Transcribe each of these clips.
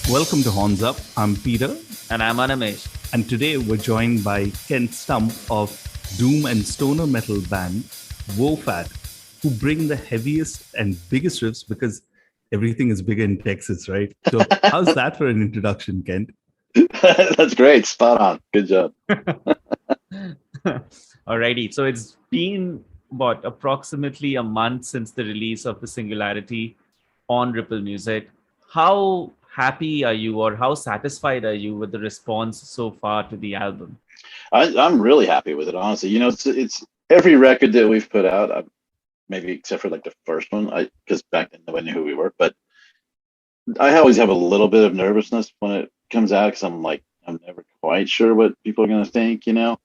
Welcome to Horns Up. I'm Peter. And I'm Animesh. And today we're joined by Kent Stump of doom and stoner metal band Wofat, who bring the heaviest and biggest riffs because everything is bigger in Texas, right? So how's that for an introduction, Kent? That's great. Spot on. Good job. Alrighty. So it's been approximately a month since the release of the Singularity on Ripple Music. How happy are you, or how satisfied are you with the response so far to the album? I'm really happy with it, honestly. You know, it's every record that we've put out, maybe except for like the first one, because back then nobody knew who we were. But I always have a little bit of nervousness when it comes out because I'm never quite sure what people are going to think, you know.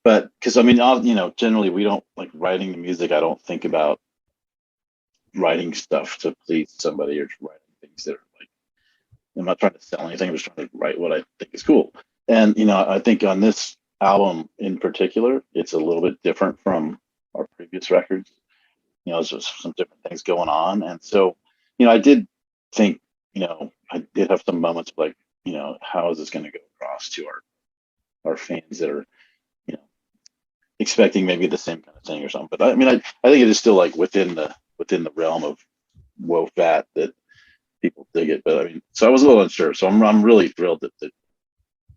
But because generally we don't like writing the music. I don't think about writing stuff to please somebody or writing things that are like, I'm not trying to sell anything. I'm just trying to write what I think is cool. And, you know, I think on this album in particular, it's a little bit different from our previous records. You know, there's just some different things going on. And so, you know, I did think, you know, I did have some moments of like, you know, how is this going to go across to our fans that are, you know, expecting maybe the same kind of thing or something. But I mean, I think it is still like within the realm of Wofat that people dig it. But I mean, so I was a little unsure. So I'm really thrilled that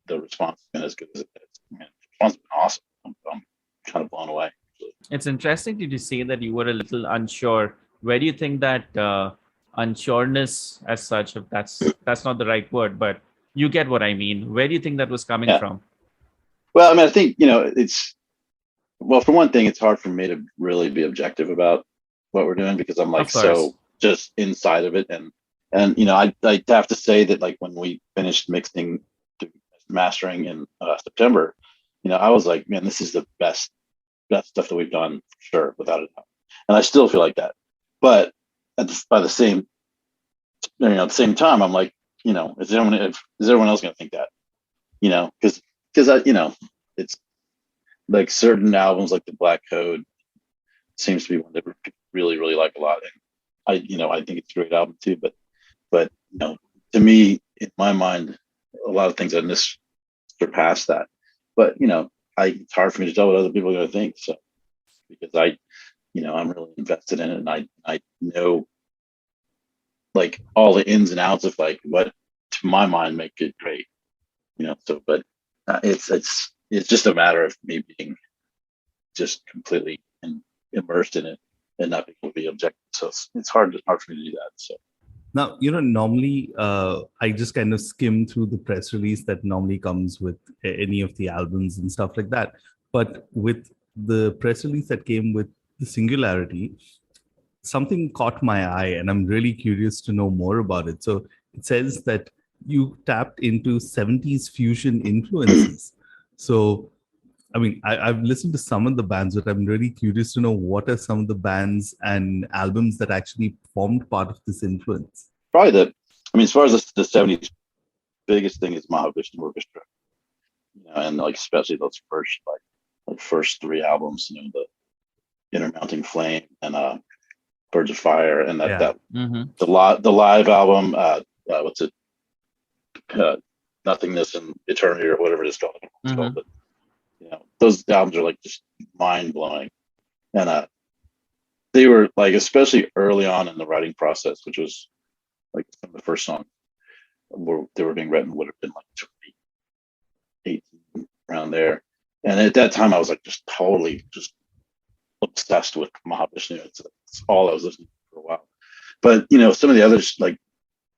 the response has been as good as it is. I mean, the response has been awesome. I'm kind of blown away. It's interesting to say that you were a little unsure. Where do you think that unsureness, as such, if that's not the right word, but you get what I mean? Where do you think that was coming from? Well, I mean, I think, you know, for one thing, it's hard for me to really be objective about what we're doing because I'm like so just inside of it. And you know, I have to say that like when we finished mastering in September, you know, I was like, man, this is the best stuff that we've done for sure, without a doubt. And I still feel like that. But at the same time, I'm like, you know, is everyone else going to think that? You know, because you know, it's like certain albums like the Black Code seems to be one that people really, really like a lot. And I think it's a great album too. But you know, to me, in my mind, a lot of things on this surpass that. But you know, it's hard for me to tell what other people are going to think. So because I'm really invested in it, and I know like all the ins and outs of like what to my mind make it great. You know, so but it's just a matter of me being just completely immersed in it and not being able to be objective. So it's hard for me to do that. So. Now, you know, normally I just kind of skim through the press release that normally comes with any of the albums and stuff like that. But with the press release that came with the Singularity, something caught my eye and I'm really curious to know more about it. So it says that you tapped into 70s fusion influences. So I mean, I've listened to some of the bands, but I'm really curious to know what are some of the bands and albums that actually formed part of this influence. Probably as far as the 70s, biggest thing is Mahavishnu Orchestra. You know, and like especially those first three albums, you know, the Intermounting Flame and Birds of Fire, and the live album, what's it? Nothingness and Eternity or whatever it is called. But you know, those albums are like just mind blowing, and they were like, especially early on in the writing process, which was like some of the first songs they were being written would have been like 2018 around there, and at that time I was like just totally just obsessed with Mahavishnu. It's all I was listening to for a while. But you know, some of the others like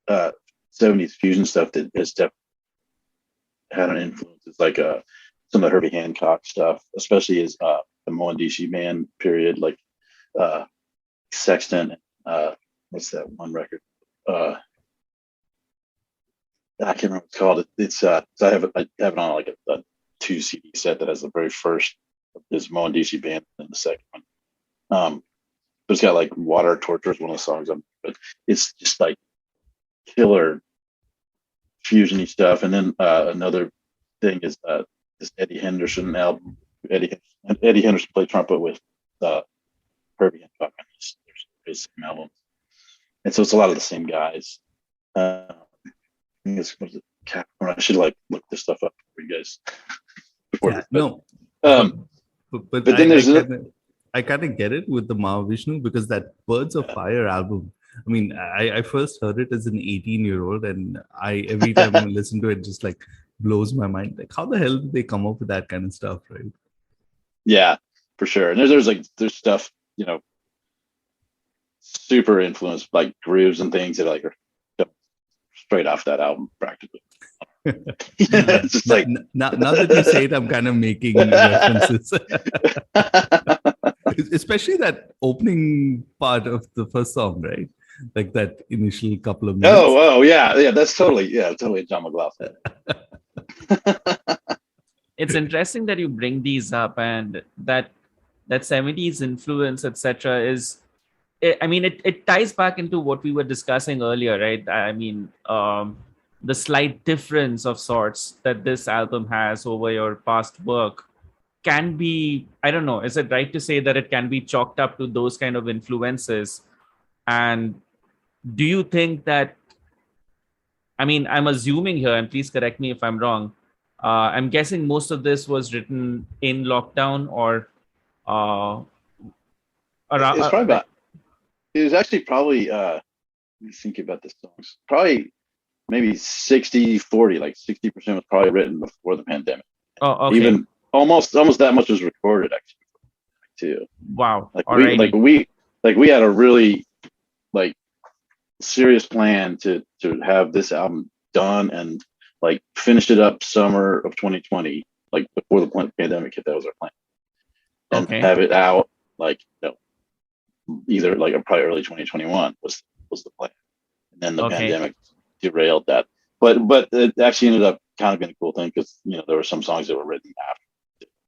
70s fusion stuff that has definitely had an influence. It's like some of the Herbie Hancock stuff, especially as the Mohandishi band period, like Sextant. What's that one record? I can't remember what it's called. It's I have it on like a 2 CD set that has the very first of this Mohandishi band and the second one. It's got like Water Torture is one of the songs but it's just like killer fusion-y stuff. And then another thing is this Eddie Henderson album. Eddie Henderson played trumpet with Herbie Hancock on his same albums, and so it's a lot of the same guys. think it's, what is it, Capricorn. I should like look this stuff up for you guys. Yeah, no. Um, but then there's I kind of get it with the Mahavishnu, because that Birds of Fire album, I mean, I first heard it as an 18-year-old, and every time I listen to it, just like blows my mind. Like, how the hell did they come up with that kind of stuff, right? Yeah, for sure. And there's stuff, you know, super influenced by grooves and things that like are straight off that album practically. It's just like now that you say it, I'm kind of making references. Especially that opening part of the first song, right? Like that initial couple of minutes. Oh, yeah. That's totally John McLaughlin. It's interesting that you bring these up, and that 70s influence, etc. is, I mean, it ties back into what we were discussing earlier, right? I mean, the slight difference of sorts that this album has over your past work can be, I don't know, is it right to say that it can be chalked up to those kind of influences? And do you think that, I mean, I'm assuming here, and please correct me if I'm wrong, I'm guessing most of this was written in lockdown or around. It's probably about, it was actually probably, let me think about the songs. Probably maybe 60-40, like 60% was probably written before the pandemic. Oh, okay. Even almost that much was recorded actually too. Wow. Like we had a really like serious plan to have this album done and like finished it up summer of 2020, like before the pandemic hit. That was our plan, and have it out like, you know, either like probably early 2021 was the plan, and then the pandemic derailed that. But it actually ended up kind of being a cool thing, because, you know, there were some songs that were written after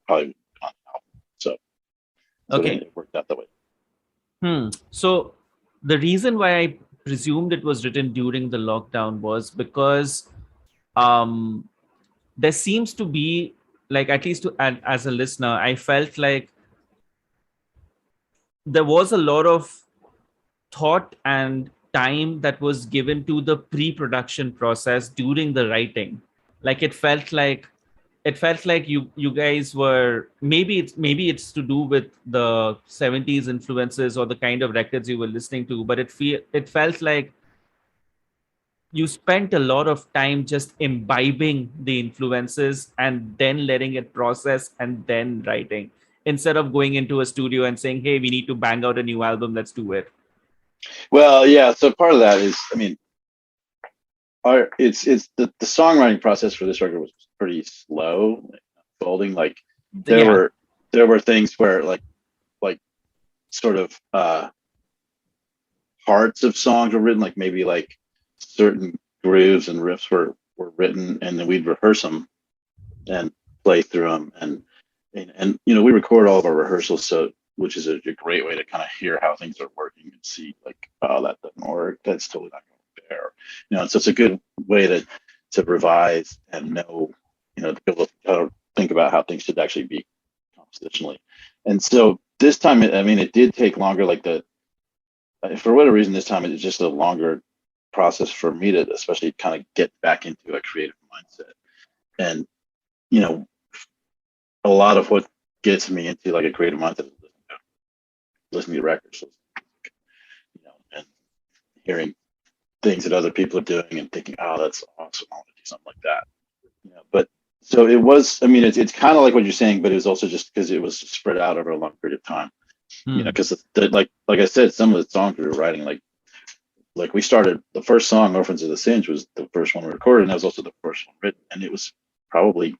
probably on the album, so it worked out that way. So the reason why I presumed it was written during the lockdown was because there seems to be, like, at least as a listener, I felt like there was a lot of thought and time that was given to the pre-production process during the writing. Like it felt like you guys were, maybe it's to do with the 70s influences or the kind of records you were listening to, but it felt like you spent a lot of time just imbibing the influences and then letting it process and then writing, instead of going into a studio and saying, hey, we need to bang out a new album, let's do it. Well, yeah. So part of that is, I mean, it's the songwriting process for this record was pretty slow, unfolding. Like there were things where like sort of parts of songs were written, like maybe like certain grooves and riffs were written, and then we'd rehearse them and play through them, and you know, we record all of our rehearsals, so which is a great way to kind of hear how things are working and see like, oh, that doesn't work, that's totally not going to bear, you know. So it's a good way to revise and know, you know, to be able to think about how things should actually be compositionally. And so this time, I mean, it did take longer. Like for whatever reason, this time it's just a longer process for me to especially kind of get back into a creative mindset. And, you know, a lot of what gets me into like a creative mindset is listening to records, you know, and hearing things that other people are doing and thinking, oh, that's awesome, I want to do something like that, you know. But so it was, I mean, it's kind of like what you're saying, but it was also just because it was spread out over a long period of time, you know, because like I said, some of the songs we were writing, like we started, the first song, Orphans of the Singe, was the first one we recorded, and that was also the first one written, and it was probably,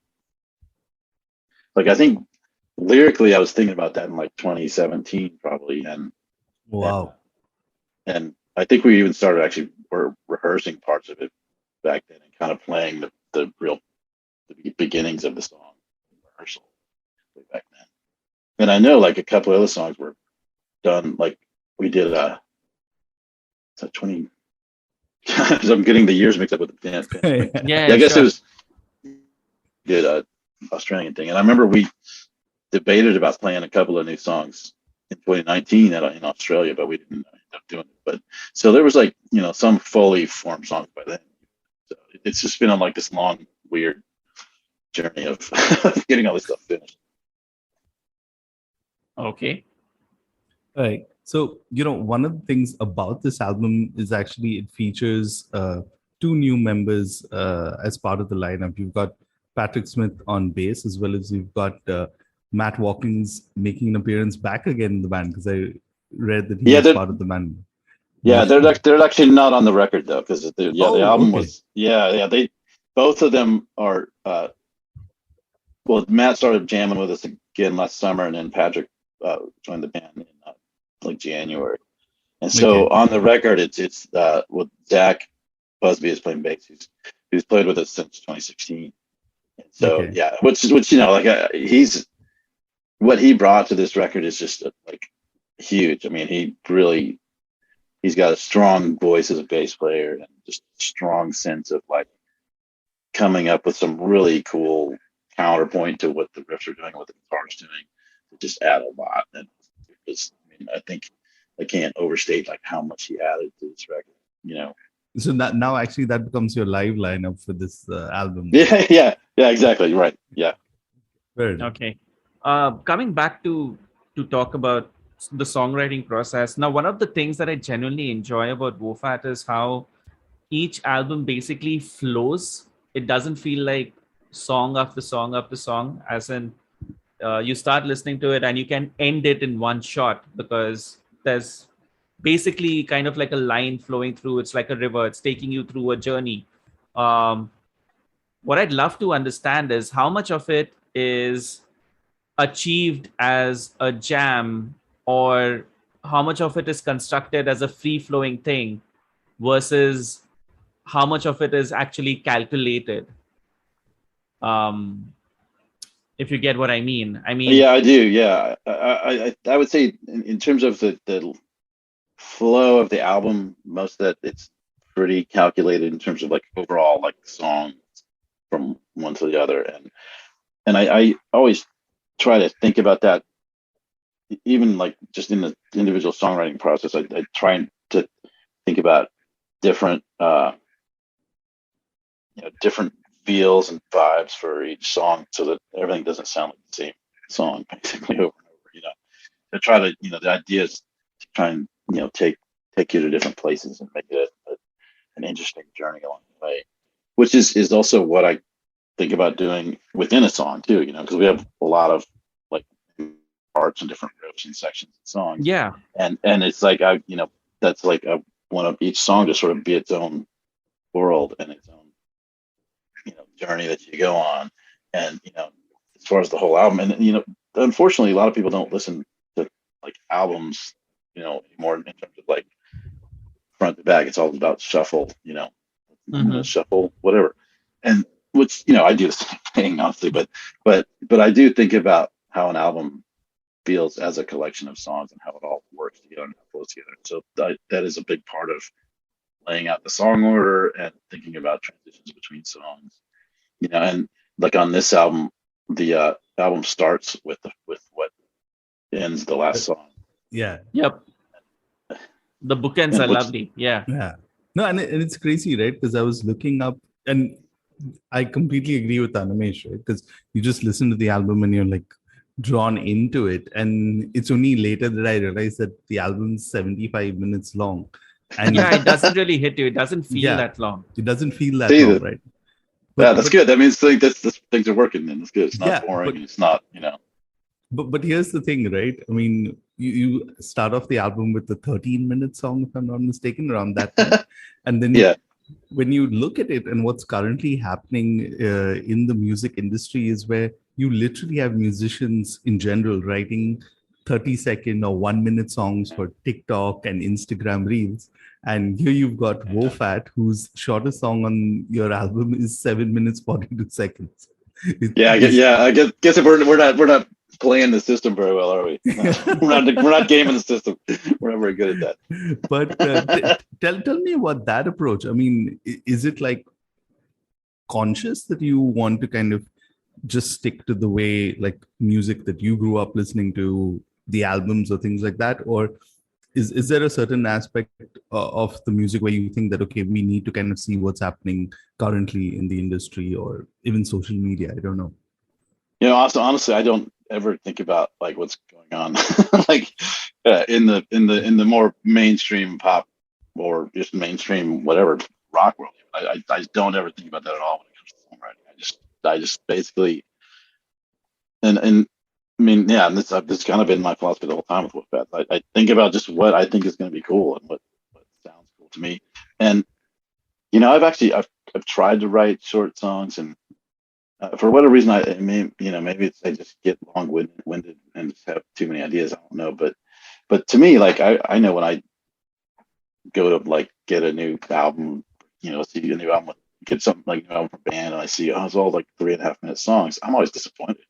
like, I think lyrically I was thinking about that in like 2017 probably, and wow, and I think we even started actually were rehearsing parts of it back then and kind of playing the beginnings of the song in rehearsal way back then. And I know like a couple of other songs were done, like we did it's like 20 I'm getting the years mixed up with the dance. I guess it was did a Australian thing, and I remember we debated about playing a couple of new songs in 2019 in Australia, but we didn't end up doing it. But so there was like, you know, some fully formed songs by then So it's just been on like this long, weird journey of getting all this stuff finished. Okay. Right. So, one of the things about this album is actually it features two new members as part of the lineup. You've got Patrick Smith on bass, as well as you've got Matt Watkins making an appearance back again in the band, because I read that he was part of the band. Yeah, they're actually not on the record though, because the album was they both of them are well, Matt started jamming with us again last summer, and then Patrick joined the band in like January. And so on the record, it's with Zach Busby is playing bass, who's played with us since 2016. And so which like he's what he brought to this record is just like huge. I mean, he's got a strong voice as a bass player and just a strong sense of like coming up with some really cool counterpoint to what the riffs are doing, what the guitar's doing, to just add a lot. And I think I can't overstate like how much he added to this record, So now actually that becomes your live lineup for this album. Yeah, exactly. Right. Yeah. Okay. Coming back to talk about the songwriting process. Now, one of the things that I genuinely enjoy about WOFAT is how each album basically flows. It doesn't feel like song after song after song, as in you start listening to it and you can end it in one shot, because there's basically kind of like a line flowing through. It's like a river. It's taking you through a journey. What I'd love to understand is how much of it is achieved as a jam, or how much of it is constructed as a free-flowing thing versus how much of it is actually calculated. If you get what I mean. Yeah, I do. Yeah, I would say in terms of the flow of the album, most of that it's pretty calculated in terms of like overall like songs from one to the other, and I always try to think about that, even like just in the individual songwriting process. I try to think about different different feels and vibes for each song, so that everything doesn't sound like the same song basically over and over. To try to the idea is to try and take you to different places and make it an interesting journey along the way, which is also what I think about doing within a song too, because we have a lot of like parts and different riffs and sections and songs. Yeah. And it's like that's like I want each song to sort of be its own world and its own journey that you go on. And as far as the whole album, and unfortunately a lot of people don't listen to like albums anymore in terms of like front to back. It's all about shuffle, shuffle whatever, and which I do the same thing honestly, but I do think about how an album feels as a collection of songs and how it all works together and flows together. So that is a big part of laying out the song order and thinking about transitions between songs. And like on this album, the album starts with what ends the last song. Yeah. Yep. The bookends are lovely. Yeah. Yeah. No, and it's crazy, right? Because I was looking up, and I completely agree with Animesh, right? Because you just listen to the album and you're like drawn into it. And it's only later that I realized that the album's 75 minutes long. And it doesn't really hit you. It doesn't feel that long. It doesn't feel that long, right? That's good. That means things are working then. That's good. It's not boring. It's not, But here's the thing, right? I mean, you start off the album with the 13-minute song, if I'm not mistaken, around that time. And then when you look at it and what's currently happening in the music industry is where you literally have musicians in general writing 30-second or 1-minute songs for TikTok and Instagram Reels. And here you've got WOFAT, whose shortest song on your album is 7 minutes 42 seconds. I guess if we're not playing the system very well, are we? we're not gaming the system. We're not very good at that. But tell me about that approach. I mean, is it like conscious that you want to kind of just stick to the way like music that you grew up listening to, the albums or things like that, or is there a certain aspect of the music where you think that, okay, we need to kind of see what's happening currently in the industry or even social media? I don't know. Also, honestly, I don't ever think about like what's going on, like in the more mainstream pop or just mainstream whatever rock world. I don't ever think about that at all when it comes to songwriting. I just basically and I mean, yeah, and this kind of been my philosophy the whole time with Wolfpack. I think about just what I think is going to be cool and what sounds cool to me. And I've tried to write short songs, and for whatever reason, maybe I just get long-winded and just have too many ideas. I don't know, but to me, like I know when I go to like get a new album, see a new album, get something like a new album from a band, and I see it's all like 3.5 minute songs. I'm always disappointed.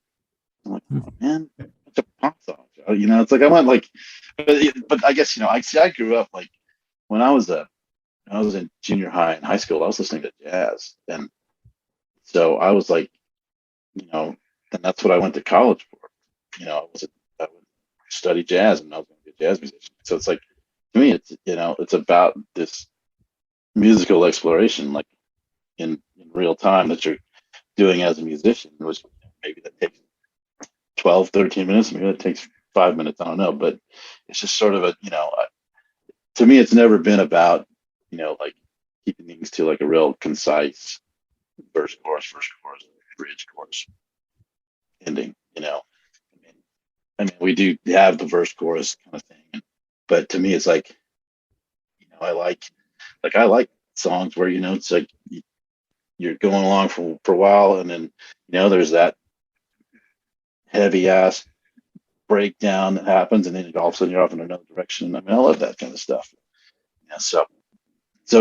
I'm like, oh, man, it's a pop song. It's like I want like, but I guess I grew up like when I was in junior high and high school, I was listening to jazz, and so I was like, and that's what I went to college for. I would study jazz, and I was going to be a jazz musician. So it's like to me, it's about this musical exploration, like in real time that you're doing as a musician, which maybe that takes 12, 13 minutes. Maybe that takes 5 minutes. I don't know, but it's just sort of to me, it's never been about, like keeping things to like a real concise verse, chorus, bridge, chorus, ending. I mean, we do have the verse, chorus kind of thing, but to me, it's like, I like songs where it's like you're going along for a while, and then there's that heavy ass breakdown that happens, and then all of a sudden you're off in another direction. I mean, I love that kind of stuff. Yeah, so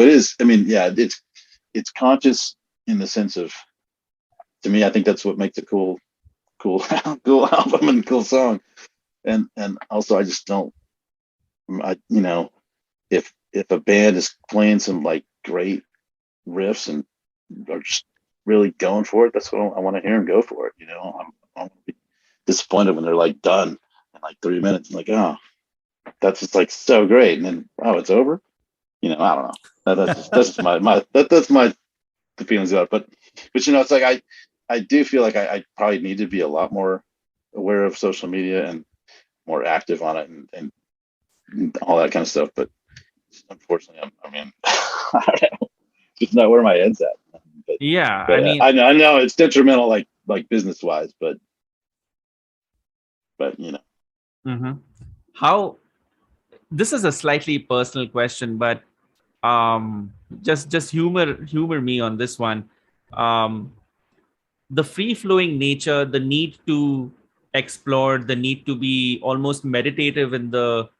it is. I mean, yeah, it's conscious in the sense of, to me, I think that's what makes a cool cool album and cool song. And also, I just don't. If a band is playing some like great riffs and are just really going for it, that's what I want to hear them go for it. I'm disappointed when they're like done in like 3 minutes. I'm like, oh, that's just like so great, and then it's over. I don't know. That's just my the feelings about it. But it's like I do feel like I probably need to be a lot more aware of social media and more active on it and all that kind of stuff. But unfortunately, I mean, I don't know. It's not where my head's at. I mean, I know it's detrimental, like business wise, but mm-hmm. How, this is a slightly personal question, but just humor me on this one. The free flowing nature, the need to explore, the need to be almost meditative in the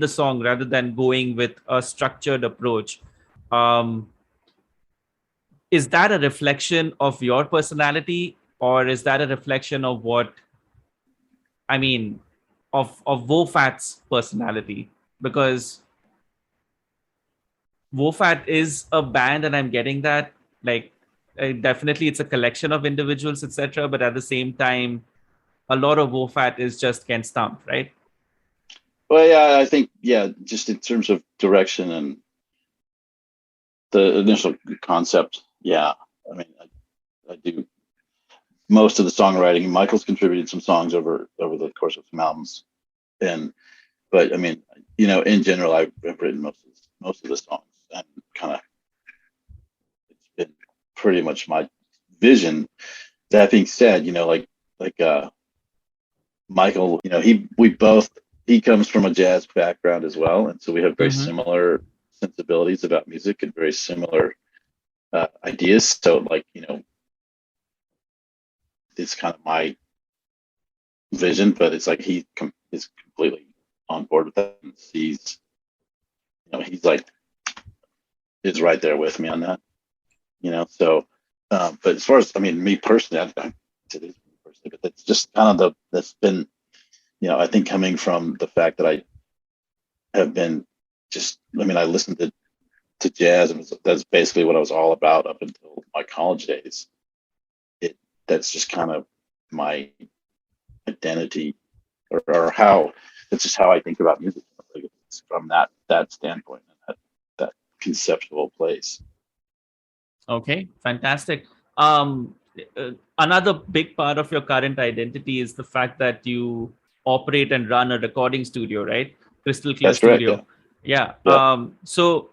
song rather than going with a structured approach. Is that a reflection of your personality, or is that a reflection of of Wofat's personality? Because Wofat is a band, and I'm getting that, like, definitely it's a collection of individuals, etc. But at the same time, a lot of Wofat is just Kent Stump, right? Well, yeah, I think, just in terms of direction and the initial concept, I mean, I do most of the songwriting. Michael's contributed some songs over the course of some albums, but I mean, in general, I've written most of the songs, and kind of it's been pretty much my vision. That being said, Michael, he comes from a jazz background as well, and so we have very similar sensibilities about music and very similar ideas. So, it's kind of my vision, but it's like he is completely on board with that and sees, he's like is right there with me on that. So, but as far as, I mean, me personally, but that's just kind of that's been, I think coming from the fact that I have been I listened to jazz, and that's basically what I was all about up until my college days. That's just kind of my identity, or how it's just how I think about music. Like, it's from that standpoint and that conceptual place. Okay, fantastic. Another big part of your current identity is the fact that you operate and run a recording studio, right? Crystal Clear That's correct, Studio. Yeah. Yeah. So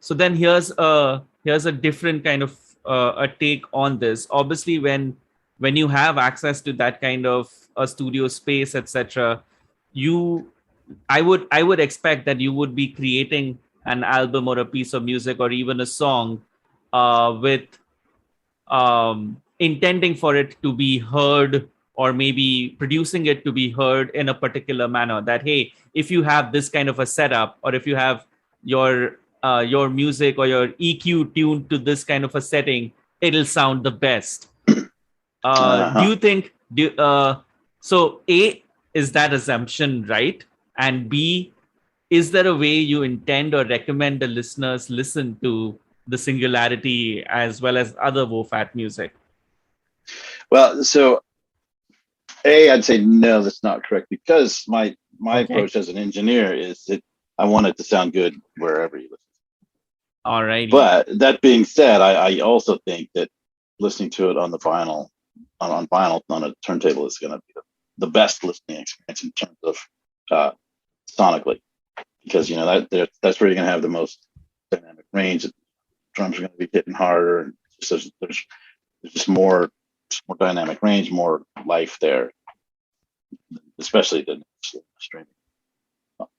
then here's a different kind of a take on this. Obviously, when you have access to that kind of a studio space, etc., I would expect that you would be creating an album or a piece of music or even a song with intending for it to be heard, or maybe producing it to be heard in a particular manner. That, hey, if you have this kind of a setup, or if you have your music or your EQ tuned to this kind of a setting, it'll sound the best. Do you think so? A, is that assumption right? And B, is there a way you intend or recommend the listeners listen to the Singularity as well as other WOFAT music? Well, so I'd say no, that's not correct, because my approach as an engineer is that I want it to sound good wherever you listen. All right. But that being said, I also think that listening to it on the vinyl, on vinyl on a turntable is going to be the best listening experience in terms of sonically, because that's where you're going to have the most dynamic range. Drums are going to be hitting harder, and there's just more dynamic range, more life there, especially the streaming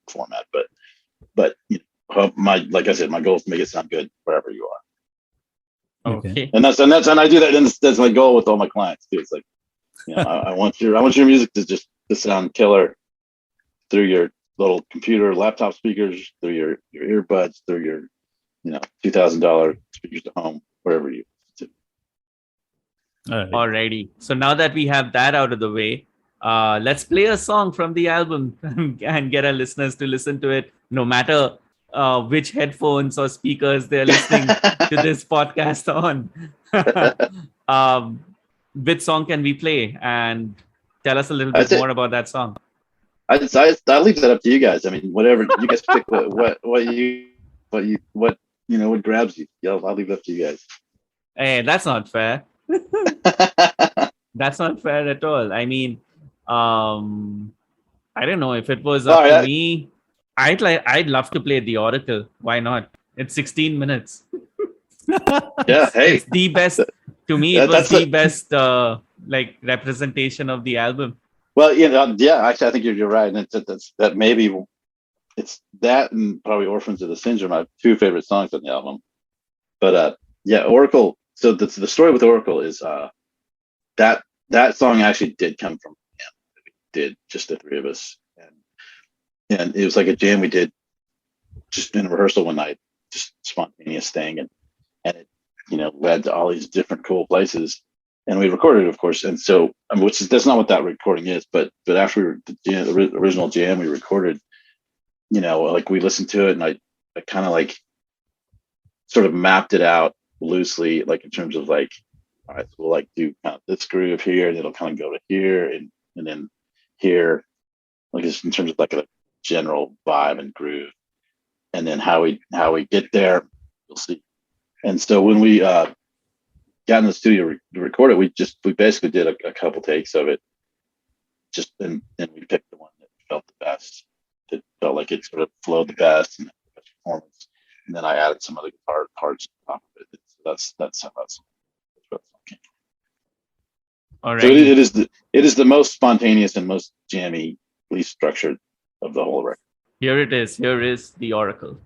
format. But like I said, my goal is to make it sound good wherever you are. Okay. And I do that, and that's my goal with all my clients too. It's like, I want your music to sound killer through your little computer, laptop speakers, through your earbuds, through your $2,000 speakers at home, wherever you listen to. Alrighty. So now that we have that out of the way, let's play a song from the album and get our listeners to listen to it, no matter which headphones or speakers they're listening to this podcast on. Which song can we play? And tell us a little bit more about that song. I'll leave that up to you guys. I mean, whatever you guys pick, what grabs you. I'll leave it up to you guys. Hey, that's not fair. That's not fair at all. I mean, I don't know, if it was up to me, I'd love to play The Oracle. Why not? It's 16 minutes. Yeah, hey, it's the best. To me, it was the best representation of the album. Well, actually, I think you're right, and that maybe it's that and probably Orphans of the Syndrome, my two favorite songs on the album. But Oracle. So the story with Oracle is that song actually did come from a jam that we did, just the three of us, and it was like a jam we did just in rehearsal one night, just spontaneous thing, and it led to all these different cool places. And we recorded it, of course. And so, that's not what that recording is, but after the original jam we recorded, we listened to it, and I kind of sort of mapped it out loosely, in terms of all right, so we'll do kind of this groove here, and it'll kind of go to here, and then here, just in terms of a general vibe and groove, and then how we get there, you'll see. And so when we got in the studio to record it, we basically did a couple takes of it, and we picked the one that felt the best, that felt like it sort of flowed the best, and the best performance. And then I added some other guitar parts on top of it. So that's how that's what came. All right. So it is the most spontaneous and most jammy, least structured of the whole record. Here it is. Here is The Oracle.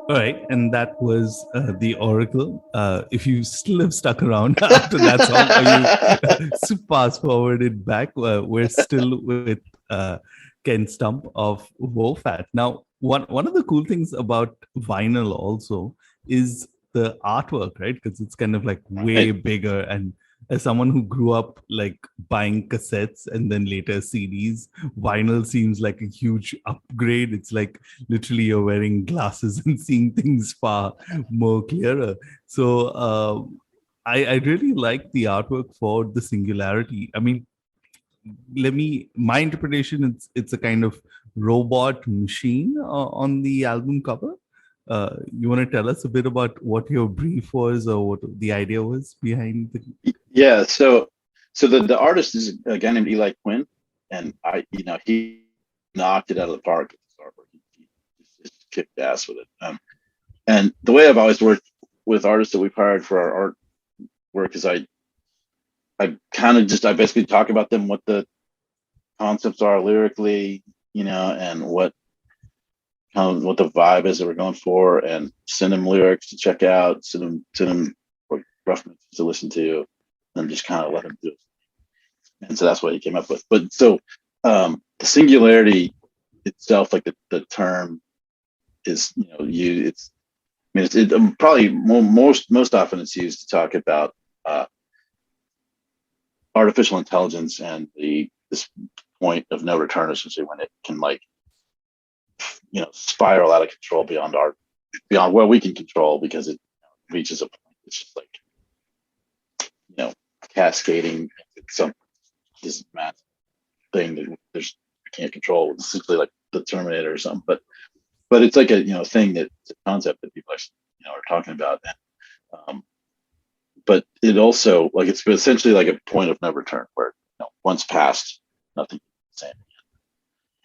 All right, and that was the Oracle. If you still have stuck around after that song, or you fast forwarded back, we're still with Ken Stump of Wofat. Now, one of the cool things about vinyl also is the artwork, right? Because it's kind of like way Right. bigger. And as someone who grew up like buying cassettes and then later CDs, vinyl seems like a huge upgrade. It's like literally you're wearing glasses and seeing things far more clearer. So I really like the artwork for the Singularity. I mean, my interpretation, it's a kind of robot machine on the album cover. You want to tell us a bit about what your brief was or what the idea was behind the... Yeah. So the artist is a guy named Eli Quinn, and he knocked it out of the park with his artwork. He just kicked ass with it. And the way I've always worked with artists that we've hired for our art work is I basically talk about them, what the concepts are lyrically, and what the vibe is that we're going for, and send them lyrics to check out, send them rough mixes to listen to, and just kind of let them do it. And so that's what he came up with. But so the Singularity itself, like the term is, it's, I mean, it's probably most often it's used to talk about artificial intelligence and this point of no return, essentially, when it can spiral out of control beyond what we can control, because it reaches a point. It's just like, cascading into this massive thing that we can't control. It's essentially like the Terminator or something. But it's like a thing that it's a concept that people actually are talking about. And, but it also, like, it's essentially like a point of no return, where once passed, nothing is the same.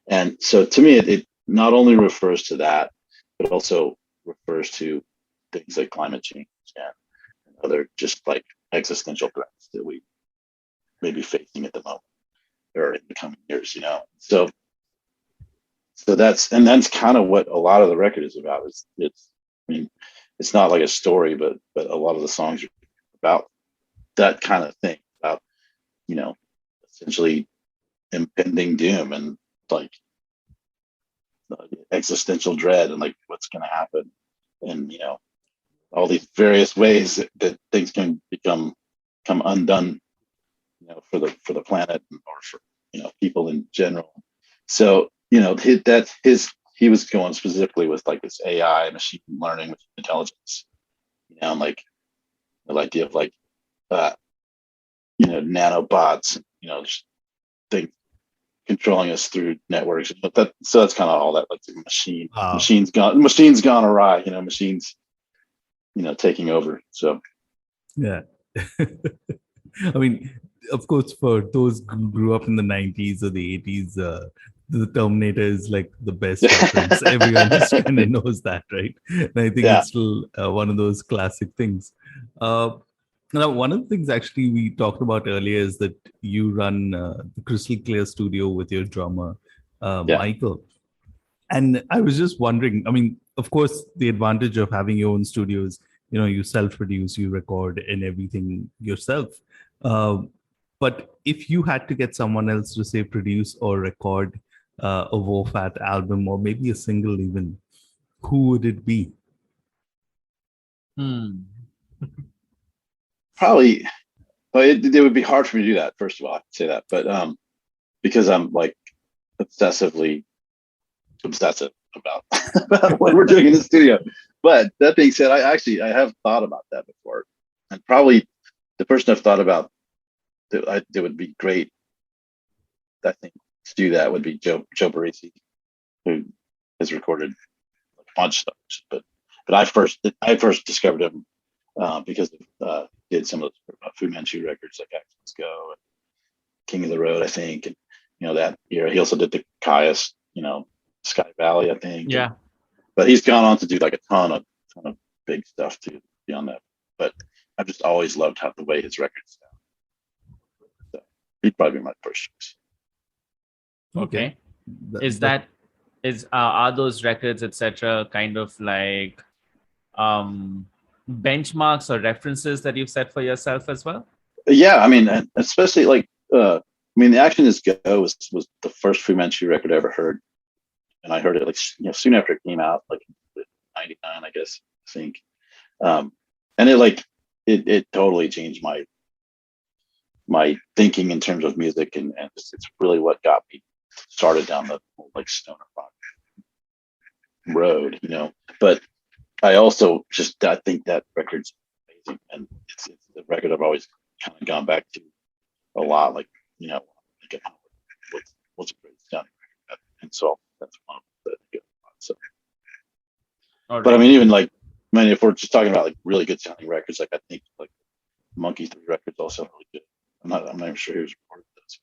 And so to me, it not only refers to that, but also refers to things like climate change and other just like existential threats that we may be facing at the moment or in the coming years. So that's kind of what a lot of the record is about. I mean, it's not like a story, but a lot of the songs are about that kind of thing, about essentially impending doom and like existential dread and like what's going to happen, and all these various ways that things can come undone, for the planet, or for people in general. So he was going specifically with like this AI, machine learning, with intelligence, and like the idea of like nanobots, just things controlling us through networks. But that's kind of all that, like, the machines gone awry, machines taking over. So Yeah. I mean, of course, for those who grew up in the 90s or the 80s, the Terminator is like the best reference. Everyone just kind of knows that, right? And I think it's still one of those classic things. Now, one of the things actually we talked about earlier is that you run the Crystal Clear studio with your drummer, Michael. And I was just wondering, I mean, of course, the advantage of having your own studios, you self-produce, you record and everything yourself. But if you had to get someone else to, say, produce or record a Wofat album, or maybe a single even, who would it be? Probably, but it would be hard for me to do that. First of all, I can say that, but because I'm like obsessive about what we're doing in the studio. But that being said, I have thought about that before, and probably the person I've thought about that would be great, I think, to do that would be Joe Barresi, who has recorded a bunch of stuff. But I first discovered him because did some of the Fu Manchu records, like Actions Go and King of the Road, I think, and that era. He also did the Caius, Sky Valley, I think. Yeah. But he's gone on to do like a ton of big stuff too beyond that. But I've just always loved the way his records sound. So he'd probably be my first choice. Okay. Are those records, etc., kind of like benchmarks or references that you've set for yourself as well? Yeah, I mean, especially like, I mean, the Action Is Go was the first Fu Manchu record I ever heard, and I heard it like soon after it came out, like '99, I guess, I think, and it like it totally changed my thinking in terms of music, and it's really what got me started down the like stoner rock road, But I also I think that record's amazing, and it's the record I've always kind of gone back to a lot. Like, thinking, what's a great sounding record, and so that's one of the good ones. So, right. But I mean, even like, if we're just talking about like really good sounding records, like I think like Monkey 3 records also really good. I'm not even sure who's recorded this,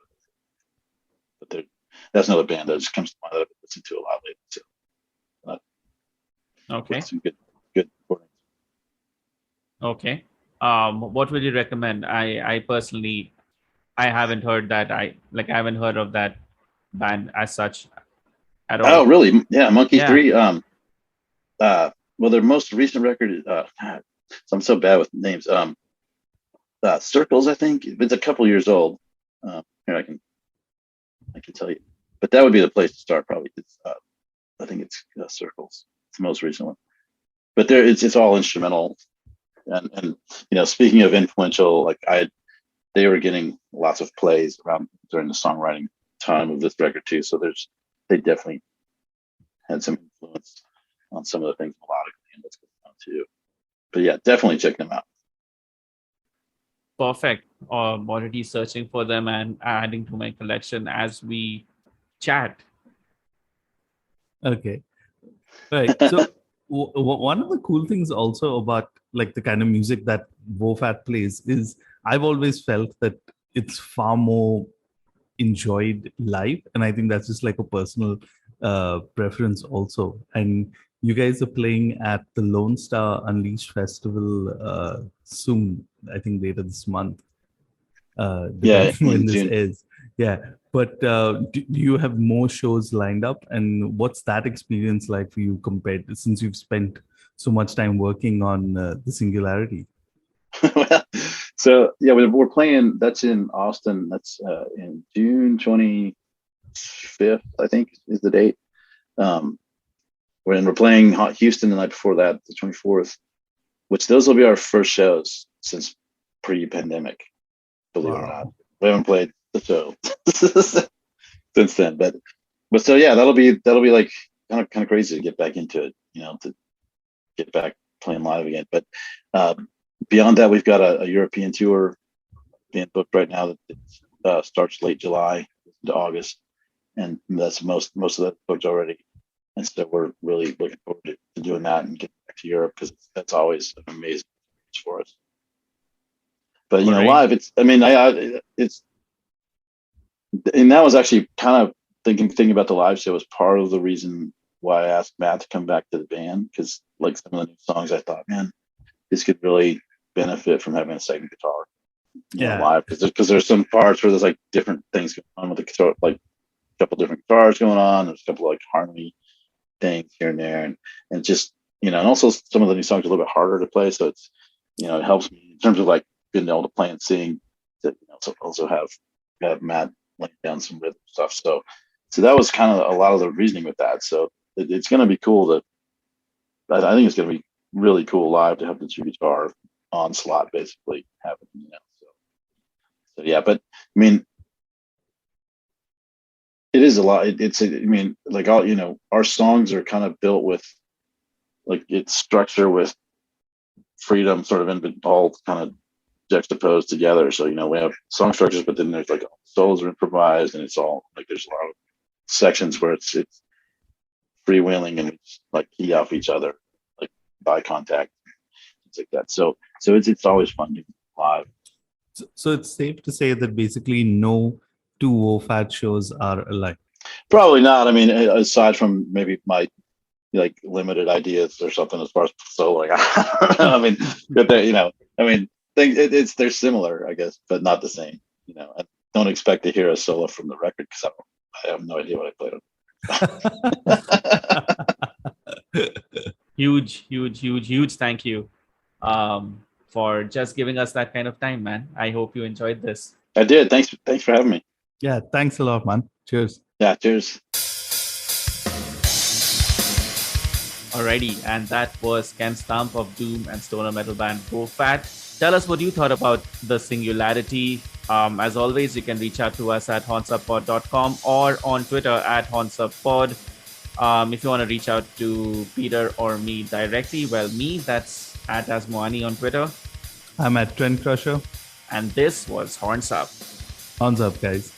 but that's another band that just comes to mind that I've listened to a lot lately. So, okay, some good recordings. Okay. What would you recommend? I personally, I haven't heard that. I haven't heard of that band as such at all. Oh, really? Yeah, Monkey 3. Well, their most recent record is, so I'm so bad with names. Circles, I think. It's a couple years old. Here, I can tell you. But that would be the place to start, probably. I think it's Circles. It's the most recent one. But it's all instrumental. And speaking of influential, like they were getting lots of plays around during the songwriting time of this record too. So they definitely had some influence on some of the things melodically and what's going on too. But yeah, definitely check them out. Perfect. Already searching for them and adding to my collection as we chat. Okay. Right. So one of the cool things also about like the kind of music that Wofat plays is I've always felt that it's far more enjoyed live, and I think that's just like a personal preference also. And you guys are playing at the Lone Star Unleashed Festival soon, I think later this month. When this June. is. Yeah. But do you have more shows lined up? And what's that experience like for you since you've spent so much time working on the Singularity? Well, so yeah, we're playing. That's in Austin. That's in June 25th, I think, is the date. We're playing Houston the night before that, the 24th, which those will be our first shows since pre-pandemic. Believe it or not, we haven't played the show since then. But so yeah, that'll be like kind of crazy to get back into it, to get back playing live again. But beyond that, we've got a European tour being booked right now that starts late July to August, and that's most of that booked already. And so we're really looking forward to doing that and getting back to Europe, because that's always an amazing experience for us. But live, it's and that was actually kind of thinking about the live show was part of the reason why I asked Matt to come back to the band, because like some of the new songs, I thought, man, this could really benefit from having a second guitar live, because there's some parts where there's like different things going on with the guitar, like a couple different guitars going on. There's a couple like harmony things here and there, and just and also some of the new songs are a little bit harder to play, so it's it helps me in terms of like being able to play and sing, to also have Matt laying down some rhythm stuff. So that was kind of a lot of the reasoning with that. So it's going to be cool I think it's going to be really cool live to have the two guitar onslaught basically happening. So yeah, but I mean, it is a lot. Like all our songs are kind of built with like its structure with freedom sort of all kind of juxtaposed together. So we have song structures, but then there's like solos are improvised, and it's all like there's a lot of sections where it's freewheeling, and it's like key off each other, like eye contact, things like that. So it's always fun to live. So it's safe to say that basically no two Wofat shows are alike. Probably not. I mean, aside from maybe my like limited ideas or something as far as soloing. I mean, but they're similar, I guess, but not the same. I don't expect to hear a solo from the record because I have no idea what I played on. Huge thank you for just giving us that kind of time, man. I hope you enjoyed this. I did. Thanks for having me. Yeah, thanks a lot, man. Cheers. Yeah, cheers. Alrighty, and that was Kent Stump of Doom and stoner metal band Go Fat. Tell us what you thought about the Singularity. As always, you can reach out to us at hornsupod.com or on Twitter at hornsupod. If you want to reach out to Peter or me directly, well, me, that's at Asmoani on Twitter. I'm at Trend Crusher. And this was Horns Up. Horns up, guys.